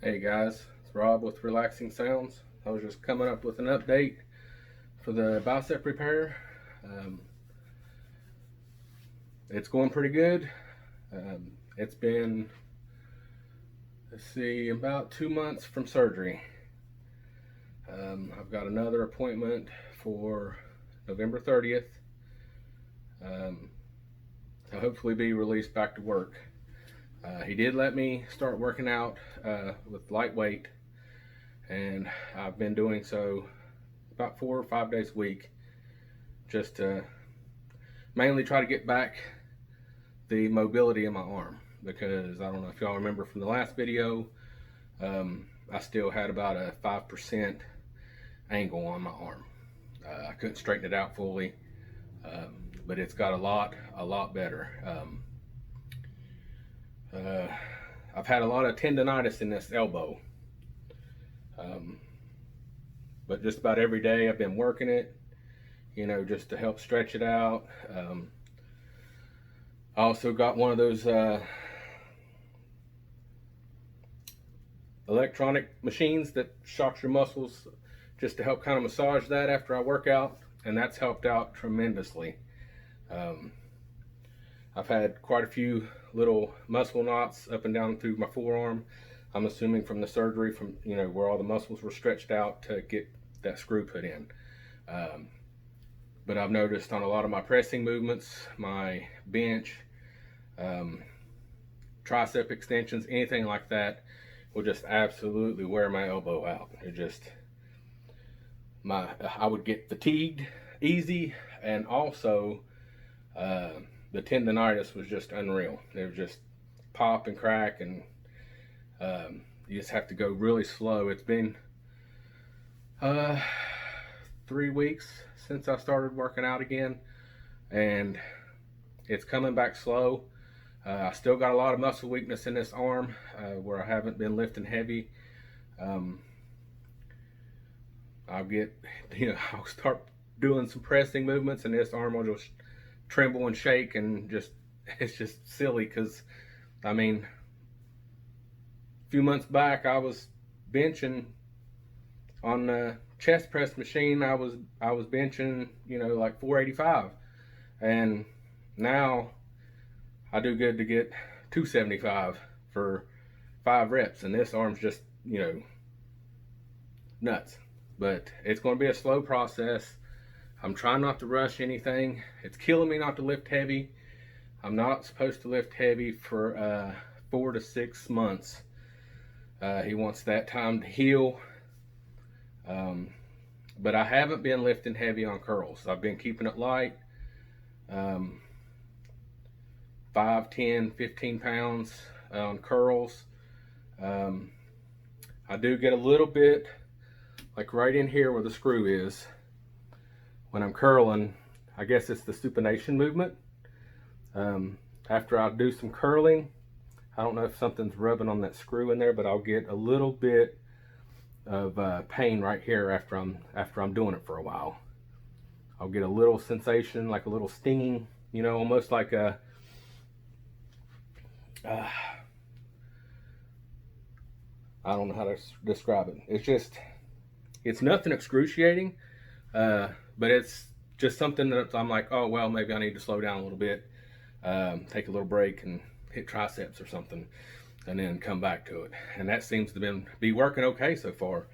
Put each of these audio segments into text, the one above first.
Hey guys, it's Rob with Relaxing Sounds. I was just coming up with an update for the bicep repair. Um, it's going pretty good. It's been, let's see, about 2 months from surgery. I've got another appointment for November 30th to hopefully be released back to work. He did let me start working out with lightweight, and I've been doing so about 4 or 5 days a week, just to mainly try to get back the mobility in my arm, because I don't know if y'all remember from the last video, I still had about a 5% angle on my arm. I couldn't straighten it out fully, but it's got a lot better. I've had a lot of tendonitis in this elbow, but just about every day I've been working it, just to help stretch it out. I also got one of those electronic machines that shocks your muscles, just to help kind of massage that after I work out, and that's helped out tremendously. I've had quite a few little muscle knots up and down through my forearm. I'm assuming from the surgery, from where all the muscles were stretched out to get that screw put in. But I've noticed on a lot of my pressing movements, my bench, tricep extensions, anything like that, will just absolutely wear my elbow out. I would get fatigued easy, and also the tendonitis was just unreal. It would just pop and crack, and you just have to go really slow. It's been 3 weeks since I started working out again, and it's coming back slow. I still got a lot of muscle weakness in this arm, where I haven't been lifting heavy. I'll start doing some pressing movements, and this arm will just tremble and shake, and it's just silly, because a few months back I was benching on the chest press machine. I was benching like 485, and now I do good to get 275 for 5 reps, and this arm's just nuts. But it's going to be a slow process. I'm trying not to rush anything. It's killing me not to lift heavy. I'm not supposed to lift heavy for 4 to 6 months. He wants that time to heal. But I haven't been lifting heavy on curls. I've been keeping it light. 5, 10, 15 pounds on curls. I do get a little bit, like right in here where the screw is, when I'm curling. I guess it's the supination movement. After I do some curling, I don't know if something's rubbing on that screw in there, but I'll get a little bit of pain right here after I'm doing it for a while. I'll get a little sensation, like a little stinging, almost like a I don't know how to describe it. It's nothing excruciating, but it's just something that I'm like, oh well, maybe I need to slow down a little bit, take a little break and hit triceps or something, and then come back to it. And that seems to be working okay so far,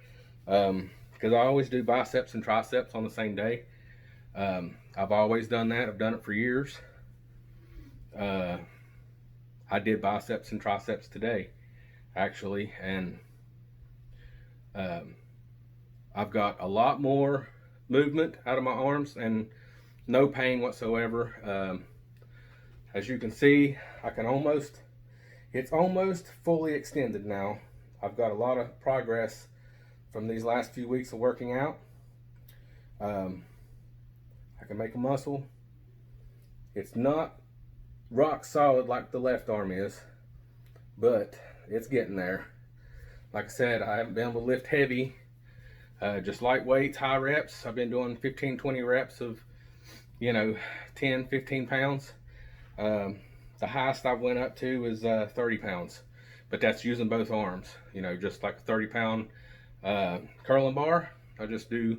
because I always do biceps and triceps on the same day. I've always done that. I've done it for years. I did biceps and triceps today, actually, and I've got a lot more movement out of my arms and no pain whatsoever. As you can see, it's almost fully extended now. I've got a lot of progress from these last few weeks of working out. I can make a muscle. It's not rock solid like the left arm is, but it's getting there. Like I said, I haven't been able to lift heavy, just light weights, high reps. I've been doing 15, 20 reps of 10, 15 pounds. The highest I went up to was 30 pounds, but that's using both arms. You know, just like a 30-pound curling bar. I just do,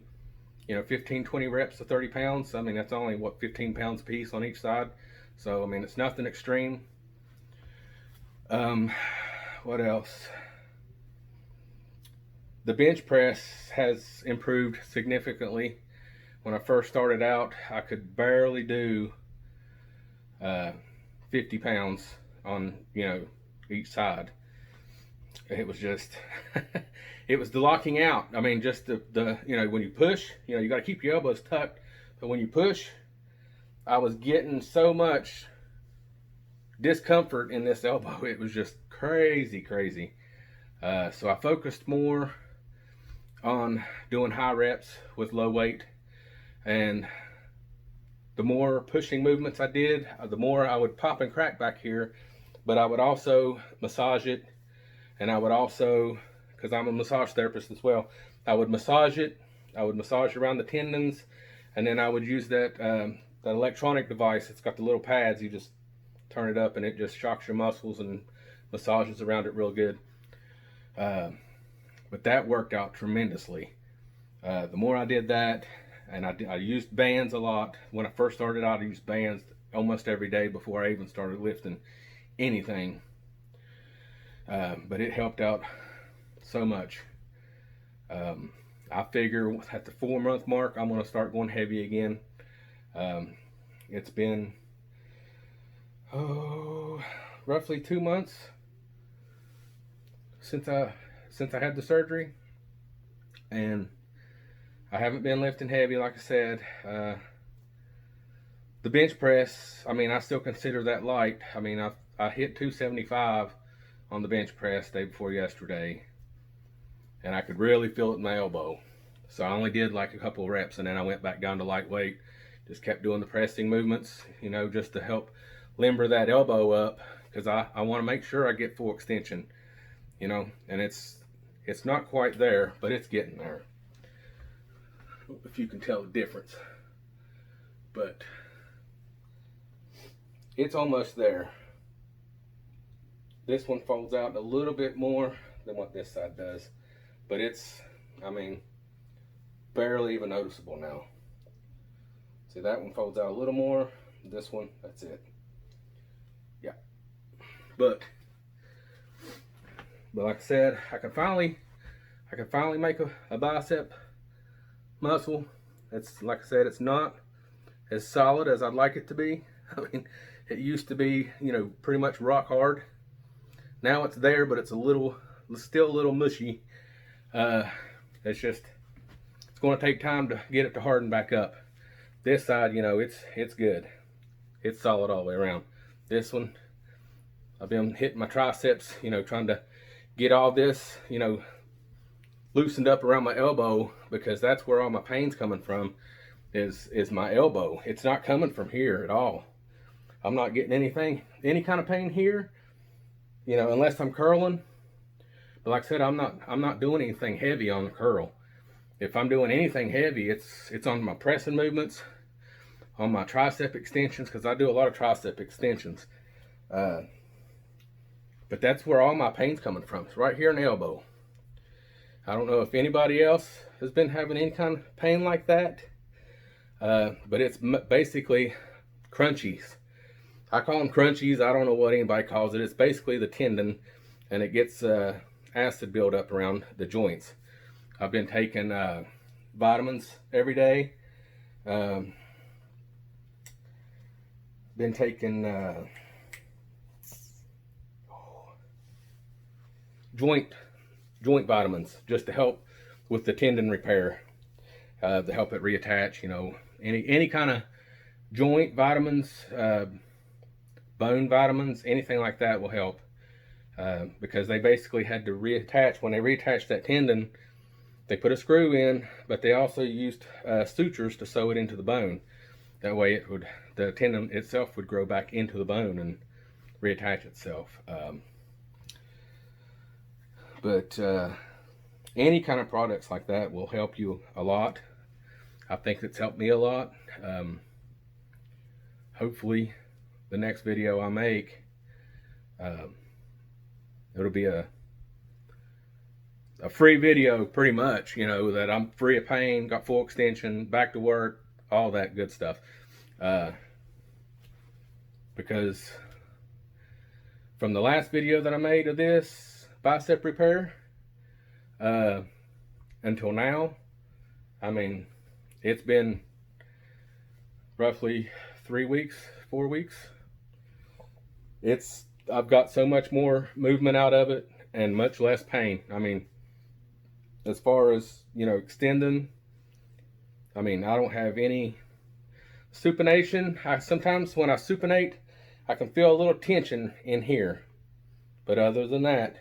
you know, 15, 20 reps of 30 pounds. I mean, that's only, what, 15 pounds a piece on each side. So, I mean, it's nothing extreme. What else? The bench press has improved significantly. When I first started out, I could barely do 50 pounds on, you know, each side. It was just, it was the locking out. I mean, just the, you know, when you push, you know, you got to keep your elbows tucked. But when you push, I was getting so much discomfort in this elbow. It was just crazy, crazy. So I focused more on doing high reps with low weight. And the more pushing movements I did, the more I would pop and crack back here. But I would also massage it. And I would also, because I'm a massage therapist as well, I would massage it. I would massage around the tendons. And then I would use that, that electronic device. It's got the little pads. You just turn it up and it just shocks your muscles and massages around it real good. But that worked out tremendously. The more I did that, and I used bands a lot. When I first started out, I used bands almost every day before I even started lifting anything. But it helped out so much. I figure at the 4-month mark, I'm going to start going heavy again. It's been roughly 2 months since I had the surgery, and I haven't been lifting heavy, like I said. The bench press, I mean, I still consider that light. I mean, I hit 275 on the bench press day before yesterday, and I could really feel it in my elbow. So I only did like a couple of reps, and then I went back down to lightweight. Just kept doing the pressing movements, you know, just to help limber that elbow up, because I want to make sure I get full extension, you know. And it's not quite there, but it's getting there. If you can tell the difference, but it's almost there. This one folds out a little bit more than what this side does, but it's, I mean, barely even noticeable now. See, that one folds out a little more. This one, that's it. Yeah. But like I said, I can finally make a bicep muscle. It's, like I said, it's not as solid as I'd like it to be. I mean, it used to be, you know, pretty much rock hard. Now it's there, but it's still a little mushy. It's going to take time to get it to harden back up. This side, you know, it's good. It's solid all the way around. This one, I've been hitting my triceps, you know, trying to get all this, you know, loosened up around my elbow, because that's where all my pain's coming from, is my elbow. It's not coming from here at all. I'm not getting any kind of pain here, you know, unless I'm curling. But like I said, I'm not doing anything heavy on the curl. If I'm doing anything heavy, it's on my pressing movements, on my tricep extensions, because I do a lot of tricep extensions. But that's where all my pain's coming from. It's right here in the elbow. I don't know if anybody else has been having any kind of pain like that, but it's basically crunchies. I call them crunchies. I don't know what anybody calls it. It's basically the tendon, and it gets acid buildup around the joints. I've been taking vitamins every day. Been taking joint vitamins just to help with the tendon repair, to help it reattach. You know, any kind of joint vitamins, bone vitamins, anything like that will help, because they basically had to reattach. When they reattached that tendon, they put a screw in, but they also used sutures to sew it into the bone. That way the tendon itself would grow back into the bone and reattach itself. But any kind of products like that will help you a lot. I think it's helped me a lot. Hopefully the next video I make, and it'll be a free video pretty much, you know, that I'm free of pain, got full extension, back to work, all that good stuff. Because from the last video that I made of this bicep repair until now, I mean, it's been roughly 3 weeks, 4 weeks. I've got so much more movement out of it and much less pain. I mean, as far as, you know, extending, I mean, I don't have any supination. Sometimes when I supinate, I can feel a little tension in here. But other than that,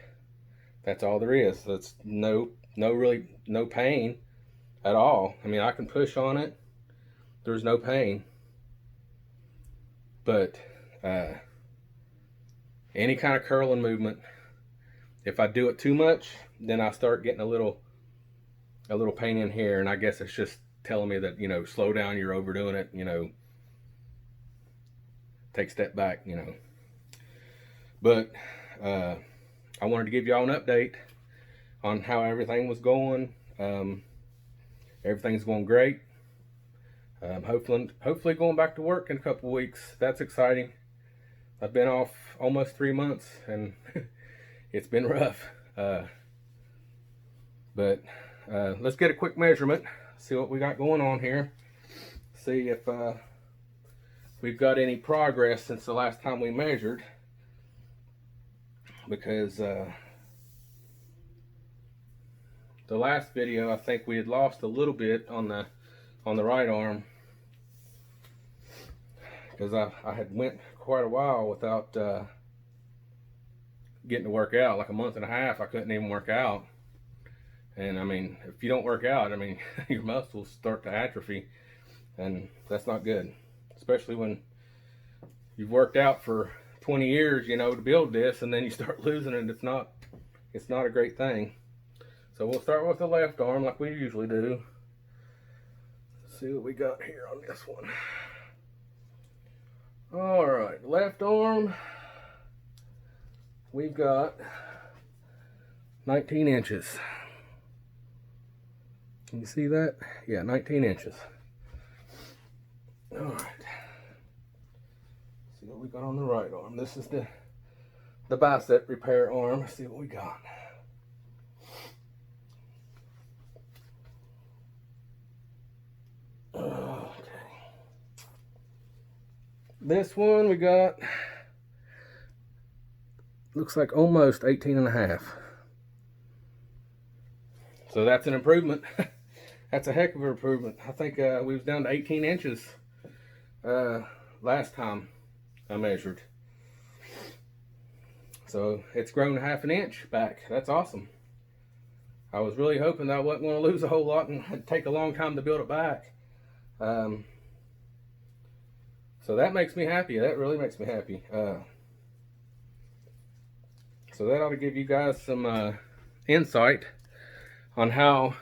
that's all there is. That's really no pain at all. I mean, I can push on it. There's no pain. But any kind of curling movement, if I do it too much, then I start getting a little pain in here, and I guess it's just telling me that, you know, slow down, you're overdoing it, you know, take a step back, you know. But I wanted to give y'all an update on how everything was going. Everything's going great. Hopefully going back to work in a couple weeks. That's exciting. I've been off almost 3 months, and it's been rough. But let's get a quick measurement, see what we got going on here, see if we've got any progress since the last time we measured, because the last video, I think we had lost a little bit on the right arm, because I had went quite a while without getting to work out. Like a month and a half, I couldn't even work out. And I mean, if you don't work out, I mean, your muscles start to atrophy, and that's not good. Especially when you've worked out for 20 years, you know, to build this, and then you start losing it. It's not a great thing. So we'll start with the left arm like we usually do. Let's see what we got here on this one. All right, left arm, we've got 19 inches. Can you see that? Yeah, 19 inches. All right. See what we got on the right arm. This is the bicep repair arm. Let's see what we got. Okay. This one we got, looks like almost 18 and a half. So that's an improvement. That's a heck of an improvement. I think we was down to 18 inches last time I measured. So it's grown half an inch back. That's awesome. I was really hoping that I wasn't going to lose a whole lot and it'd take a long time to build it back. So that makes me happy. That really makes me happy. So that ought to give you guys some insight on how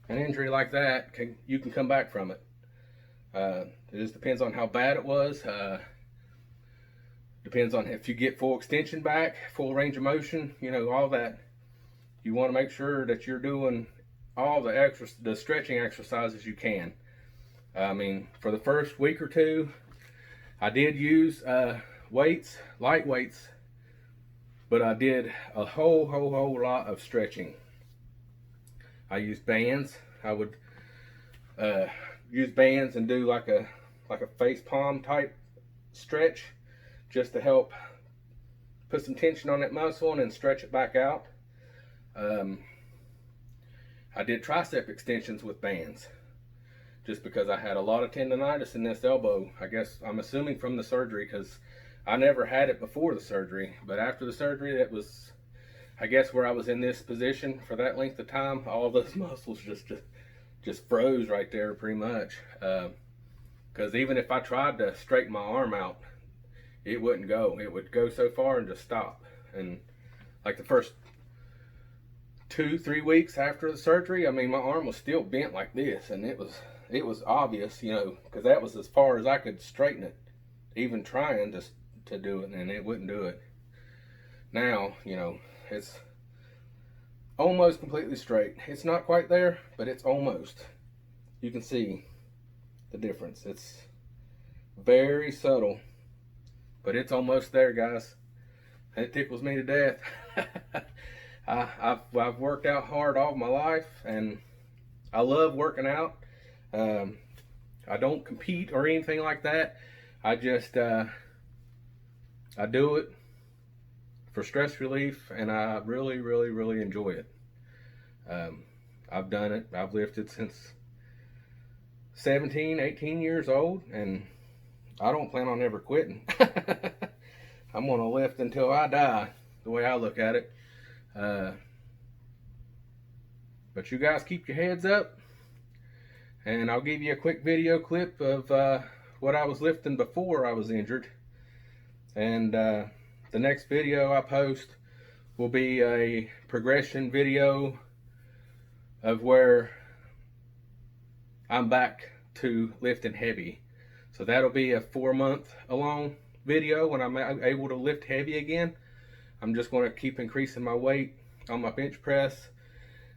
an injury like that you can come back from it. It just depends on how bad it was. Depends on if you get full extension back, full range of motion, you know, all that. You want to make sure that you're doing all the stretching exercises you can. I mean, for the first week or two, I did use weights, light weights, but I did a whole lot of stretching. I used bands. I would use bands and do like a face palm type stretch, just to help put some tension on that muscle and then stretch it back out. I did tricep extensions with bands, just because I had a lot of tendonitis in this elbow. I guess I'm assuming from the surgery, because I never had it before the surgery, but after the surgery, that was, I guess, where I was in this position for that length of time. All those muscles just froze right there, pretty much. Because even if I tried to straighten my arm out, it wouldn't go. It would go so far and just stop. And like the first 2-3 weeks after the surgery, I mean, my arm was still bent like this, and it was obvious, you know, because that was as far as I could straighten it, even trying to do it, and it wouldn't do it. Now, you know, it's almost completely straight. It's not quite there, but it's almost. You can see the difference. It's very subtle, but it's almost there, guys. It tickles me to death. I've worked out hard all my life, and I love working out. I don't compete or anything like that. I just I do it for stress relief, and I really, really, really enjoy it. I've done it. I've lifted since 17, 18 years old, and I don't plan on ever quitting. I'm gonna lift until I die, the way I look at it. But you guys keep your heads up, and I'll give you a quick video clip of what I was lifting before I was injured. And the next video I post will be a progression video of where I'm back to lifting heavy. So that'll be a 4-month long video when I'm able to lift heavy again. I'm just going to keep increasing my weight on my bench press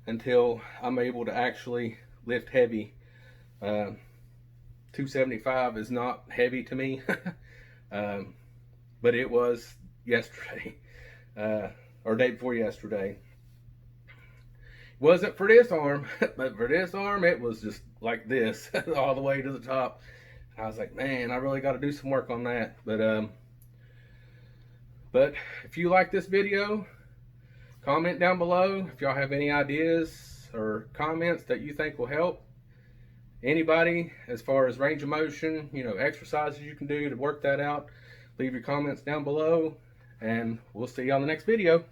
until I'm able to actually lift heavy. 275 is not heavy to me, but it was yesterday, or day before yesterday. It wasn't for this arm, but for this arm it was just like this all the way to the top. I was like, man, I really got to do some work on that. But if you like this video, comment down below if y'all have any ideas or comments that you think will help anybody as far as range of motion, you know, exercises you can do to work that out. Leave your comments down below, and we'll see you on the next video.